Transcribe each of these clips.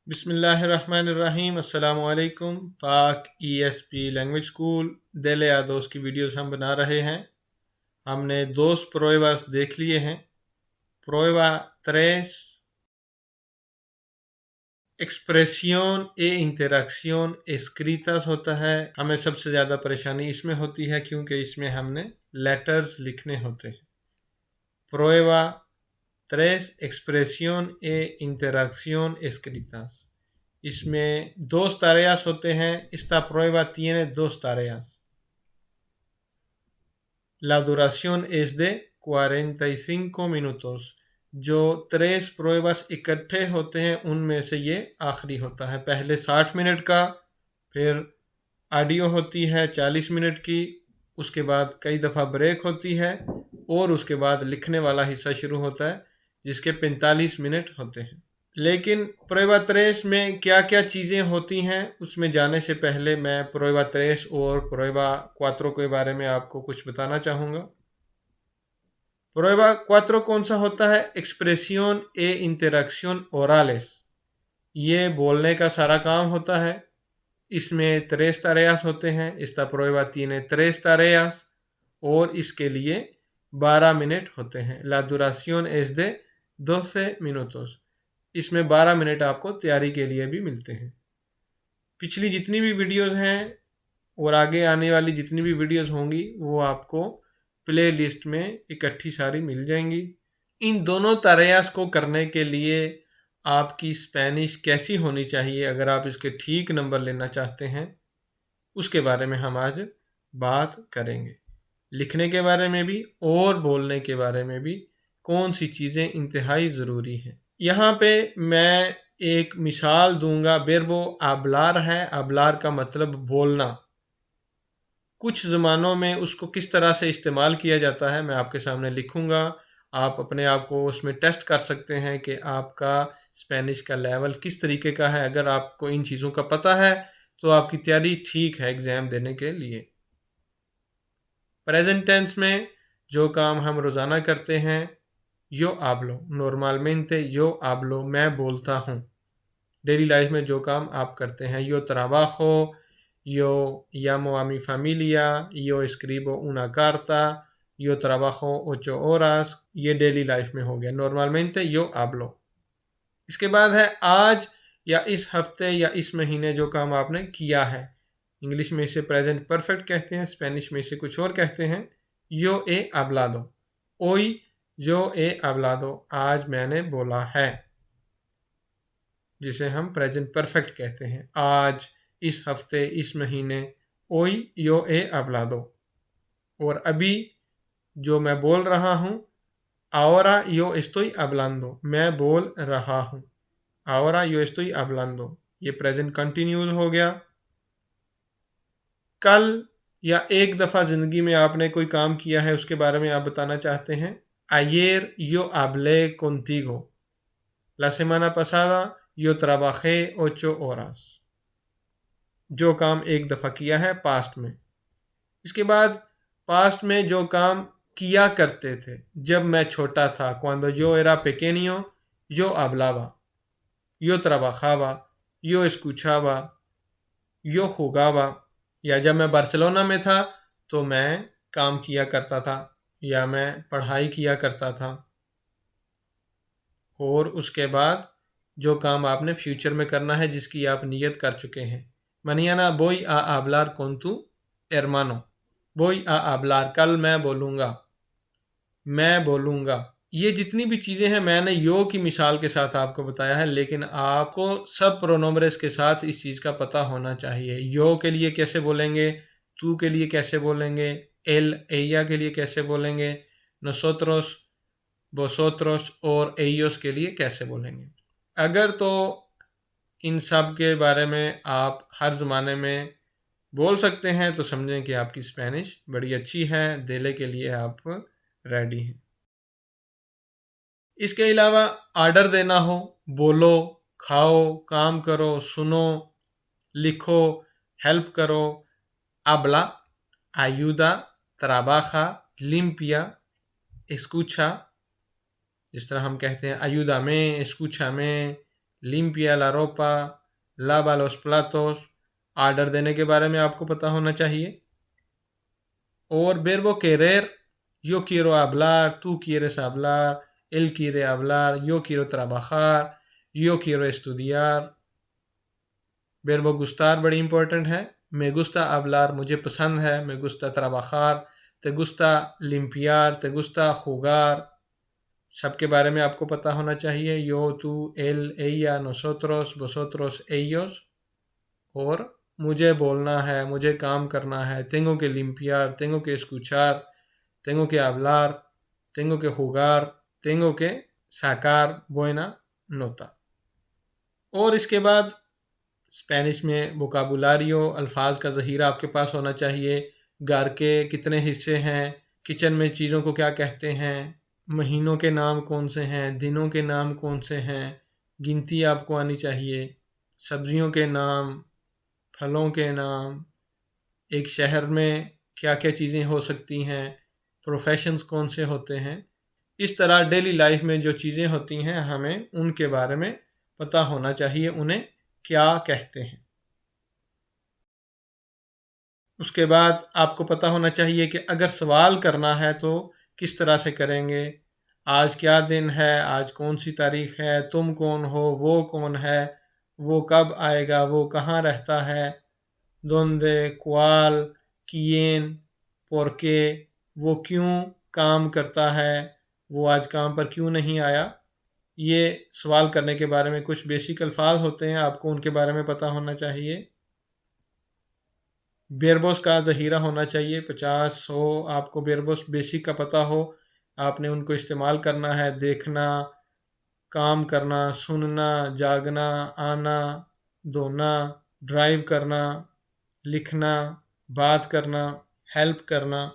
बिस्मिल्लाहिर्रहमानिर्रहीम अस्सलामु अलैकुम। पाक ESP लैंग्वेज स्कूल दिल या दोस्त की वीडियोस हम बना रहे हैं। हमने दोस्त प्रोएबास देख लिए हैं। प्रोएबा tres एक्सप्रेसियोन ए इंटरैक्शन escritas होता है। हमें सबसे ज़्यादा परेशानी इसमें होती है क्योंकि इसमें हमने लेटर्स लिखने होते हैं। प्रोएबा tres expresión e interacción escritas। इसमें dos tareas होते हैं। esta prueba tiene dos tareas। La duración es de 45 minutos। जो 3 pruebas इकट्ठे होते हैं उनमें से ये आखिरी होता है। पहले 60 मिनट का, फिर ऑडियो होती है 40 मिनट की, उसके बाद कई दफ़ा ब्रेक होती है और उसके बाद लिखने वाला हिस्सा शुरू होता है जिसके 45 मिनट होते हैं। लेकिन प्रोएबा tres में क्या क्या चीज़ें होती हैं उसमें जाने से पहले मैं प्रोएबा tres और प्रोएबा cuatro के बारे में आपको कुछ बताना चाहूँगा। प्रोएबा cuatro कौन सा होता है? एक्सप्रेसियोन ए इंटरैक्शन ओरालेस। ये बोलने का सारा काम होता है। इसमें tres tareas होते हैं। esta prueba tiene tres tareas और इसके लिए 12 मिनट होते हैं। La duración es de 12 minutos। इसमें 12 मिनट आपको तैयारी के लिए भी मिलते हैं। पिछली जितनी भी वीडियोस हैं और आगे आने वाली जितनी भी वीडियोस होंगी वो आपको प्ले लिस्ट में इकट्ठी सारी मिल जाएंगी। इन दोनों तारेयास को करने के लिए आपकी स्पेनिश कैसी होनी चाहिए अगर आप इसके ठीक नंबर लेना चाहते हैं उसके बारे में हम आज बात करेंगे। लिखने के बारे में भी और बोलने के बारे में भी कौन सी चीज़ें इंतहाई ज़रूरी हैं। यहाँ पे मैं एक मिसाल दूंगा। बेरबो आबलार है। आबलार का मतलब बोलना। कुछ ज़मानों में उसको किस तरह से इस्तेमाल किया जाता है मैं आपके सामने लिखूंगा। आप अपने आप को उसमें टेस्ट कर सकते हैं कि आपका स्पेनिश का लेवल किस तरीके का है। अगर आपको इन चीज़ों का पता है तो आपकी तैयारी ठीक है एग्ज़ाम देने के लिए। प्रेजेंट टेंस में जो काम हम रोज़ाना करते हैं यो hablo। नॉर्मलmente yo hablo, मैं बोलता हूँ। डेली लाइफ में जो काम आप करते हैं yo trabajo, yo llamo a mi familia, yo escribo una carta, yo trabajo 8 horas। ये डेली लाइफ में हो गया। नॉर्मलmente yo hablo। इसके बाद है आज या इस हफ्ते या इस महीने जो काम आपने किया है। इंग्लिश में इसे प्रेजेंट परफेक्ट कहते हैं, स्पेनिश में इसे कुछ और कहते हैं। yo he hablado। hoy yo he hablado, आज मैंने बोला है, जिसे हम प्रेजेंट परफेक्ट कहते हैं। आज, इस हफ्ते, इस महीने। hoy yo he hablado। और अभी जो मैं बोल रहा हूँ ahora yo estoy hablando, मैं बोल रहा हूँ। ahora yo estoy hablando, ये प्रेजेंट कंटिन्यूस हो गया। कल या एक दफ़ा ज़िंदगी में आपने कोई काम किया है उसके बारे में आप बताना चाहते हैं। ayer yo hablé contigo। la semana pasada yo trabajé 8 horas। जो काम एक दफ़ा किया है पास्ट में। इसके बाद पास्ट में जो काम किया करते थे जब मैं छोटा था, cuando yo era pequeño yo hablaba, yo trabajaba, yo escuchaba, yo jugaba। या जब मैं बार्सिलोना में था तो मैं काम किया करता था या मैं पढ़ाई किया करता था। और उसके बाद जो काम आपने फ्यूचर में करना है जिसकी आप नियत कर चुके हैं। mañana voy a hablar con tu hermano। voy a hablar, कल मैं बोलूँगा, मैं बोलूँगा। ये जितनी भी चीज़ें हैं मैंने यो की मिसाल के साथ आपको बताया है, लेकिन आपको सब प्रोनोमरेस के साथ इस चीज़ का पता होना चाहिए। यो के लिए कैसे बोलेंगे, तू के लिए कैसे बोलेंगे, एल एया के लिए कैसे बोलेंगे, nosotros, vosotros और ellos के लिए कैसे बोलेंगे। अगर तो इन सब के बारे में आप हर ज़माने में बोल सकते हैं तो समझें कि आपकी स्पेनिश बड़ी अच्छी है, देले के लिए आप रेडी हैं। इसके अलावा ऑर्डर देना हो, बोलो, खाओ, काम करो, सुनो, लिखो, हेल्प करो, habla, ayuda, trabaja, limpia, escucha। जिस तरह हम कहते हैं ayúdame, escúchame, limpia la ropa, lava los platos, order देने के बारे में आपको पता होना चाहिए। और verbo querer, yo quiero hablar, tú quieres hablar, él quiere hablar, yo quiero trabajar, yo quiero estudiar। verbo gustar बड़ी इंपॉर्टेंट है। me gusta hablar, मुझे पसंद है। me gusta trabajar, te gusta limpiar, te gusta jugar। सबके बारे में आपको पता होना चाहिए। yo, tú, él, ella, nosotros, vosotros, ellos। और मुझे बोलना है, मुझे काम करना है। tengo que limpiar, tengo que escuchar, tengo que hablar, tengo que jugar, tengo que sacar buena nota। और इसके बाद स्पेनिश में वोकाबुलारियो, अल्फाज का ज़ख़ीरा आपके पास होना चाहिए। घर के कितने हिस्से हैं, किचन में चीज़ों को क्या कहते हैं, महीनों के नाम कौन से हैं, दिनों के नाम कौन से हैं, गिनती आपको आनी चाहिए। सब्जियों के नाम, फलों के नाम, एक शहर में क्या क्या चीज़ें हो सकती हैं, प्रोफेशंस कौन से होते हैं। इस तरह डेली लाइफ में जो चीज़ें होती हैं हमें उनके बारे में पता होना चाहिए, उन्हें क्या कहते हैं। उसके बाद आपको पता होना चाहिए कि अगर सवाल करना है तो किस तरह से करेंगे। आज क्या दिन है, आज कौन सी तारीख है, तुम कौन हो, वो कौन है, वो कब आएगा, वो कहाँ रहता है, donde, cuál, quién, por qué, वो क्यों काम करता है, वो आज काम पर क्यों नहीं आया। ये सवाल करने के बारे में कुछ बेसिक अल्फाज होते हैं, आपको उनके बारे में पता होना चाहिए। बेरबोस का ज़ख़ीरा होना चाहिए 50-100, आपको बेरबोस बेसिक का पता हो, आपने उनको इस्तेमाल करना है। देखना, काम करना, सुनना, जागना, आना, धोना, ड्राइव करना, लिखना, बात करना, हेल्प करना।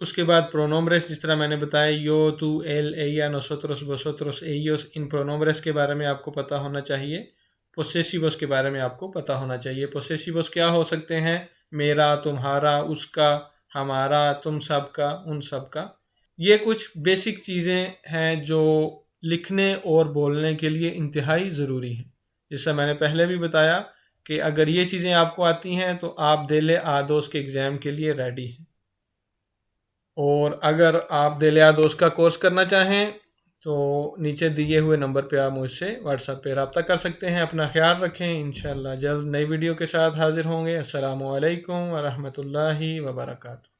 उसके बाद प्रोनोम्ब्रेस, जिस तरह मैंने बताया, यो, tú, él, ella, nosotros, vosotros, ellos, इन प्रोनोम्ब्रेस के बारे में आपको पता होना चाहिए। पोसेसिवस के बारे में आपको पता होना चाहिए। पोसेसिवस क्या हो सकते हैं, मेरा, तुम्हारा, उसका, हमारा, तुम सब का, उन सब का। ये कुछ बेसिक चीज़ें हैं जो लिखने और बोलने के लिए इंतहाई ज़रूरी हैं। जैसा मैंने पहले भी बताया कि अगर ये चीज़ें आपको आती हैं तो आप देले आदोस के एग्ज़ाम के लिए रेडी हैं। और अगर आप देले आदोस का कोर्स करना चाहें तो नीचे दिए हुए नंबर पे आप मुझसे व्हाट्सएप पे रब्ता कर सकते हैं। अपना ख्याल रखें। इंशाल्लाह जल्द नई वीडियो के साथ हाज़िर होंगे। अस्सलामु अलैकुम व रहमतुल्लाहि व बरकातुहू।